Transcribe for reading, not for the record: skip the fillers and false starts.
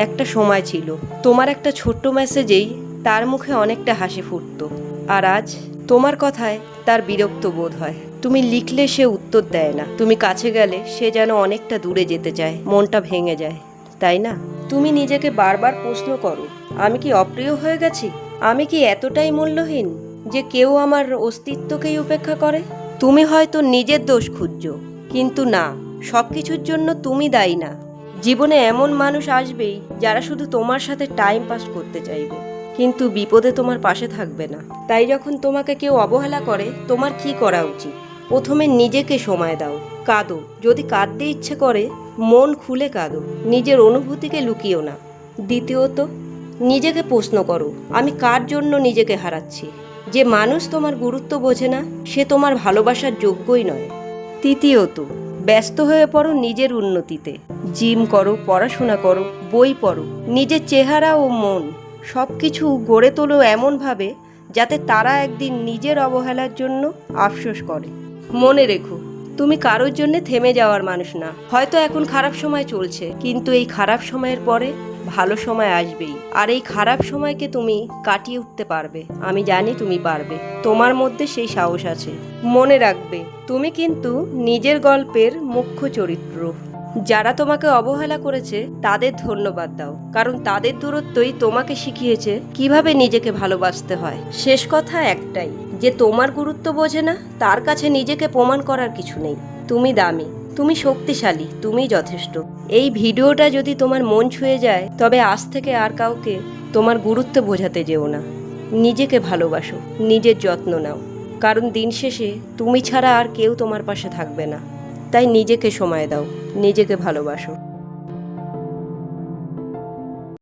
একটা সময় ছিল তোমার একটা ছোট্ট মেসেজেই তার মুখে অনেকটা হাসি ফুটতো, আর আজ তোমার কথায় তার বিরক্ত বোধ হয়। তুমি লিখলে সে উত্তর দেয় না, তুমি কাছে গেলে সে যেন অনেকটা দূরে যেতে চায়, মনটা ভেঙে যায়, তাই না? তুমি নিজেকে বারবার প্রশ্ন করো, আমি কি অপ্রিয় হয়ে গেছি? আমি কি এতটাই মূল্যহীন যে কেউ আমার অস্তিত্বকেই উপেক্ষা করে? তুমি হয়তো নিজের দোষ খুঁজছো, কিন্তু না, সব কিছুর জন্য তুমি দায়ী না। জীবনে এমন মানুষ আসবেই যারা শুধু তোমার সাথে টাইম পাস করতে চাইবে, কিন্তু বিপদে তোমার পাশে থাকবে না। তাই যখন তোমাকে কেউ অবহেলা করে, তোমার কি করা উচিত? প্রথমে নিজেকে সময় দাও, কাঁদো, যদি কাঁদতে ইচ্ছে করে মন খুলে কাঁদো, নিজের অনুভূতিকে লুকিও না। দ্বিতীয়ত, নিজেকে প্রশ্ন করো, আমি কার জন্য নিজেকে হারাচ্ছি? যে মানুষ তোমার গুরুত্ব বোঝে না, সে তোমার ভালোবাসার যোগ্যই নয়। তৃতীয়ত, ব্যস্ত হয়ে পড়ো নিজের উন্নতিতে, জিম করো, পড়াশোনা করো, বই পড়ো, নিজের চেহারা ও মন সব কিছু গড়ে তোলো এমনভাবে যাতে তারা একদিন নিজের অবহেলার জন্য আফসোস করে। মনে রেখো, তুমি কারোর জন্য থেমে যাওয়ার মানুষ না। হয়তো এখন খারাপ সময় চলছে, কিন্তু এই খারাপ সময়ের পরে ভালো সময় আসবেই, আর এই খারাপ সময়কে তুমি কাটিয়ে উঠতে পারবে। আমি জানি তুমি পারবে, তোমার মধ্যে সেই সাহস আছে। মনে রাখবে, তুমি কিন্তু নিজের গল্পের মুখ্য চরিত্র। যারা তোমাকে অবহেলা করেছে তাদের ধন্যবাদ দাও, কারণ তাদের দূরত্বই তোমাকে শিখিয়েছে কিভাবে নিজেকে ভালোবাসতে হয়। শেষ কথা একটাই, যে তোমার গুরুত্ব বোঝে না তার কাছে নিজেকে প্রমাণ করার কিছু নেই। তুমি দামি, তুমি শক্তিশালী, তুমি যথেষ্ট। এই ভিডিওটা যদি তোমার মন ছুঁয়ে যায়, তবে আজ থেকে আর কাউকে তোমার গুরুত্ব বোঝাতে যেও না। নিজেকে ভালোবাসো, নিজের যত্ন নাও, কারণ দিন শেষে তুমি ছাড়া আর কেউ তোমার পাশে থাকবে না। তাই নিজেকে সময় দাও, নিজেকে ভালোবাসো।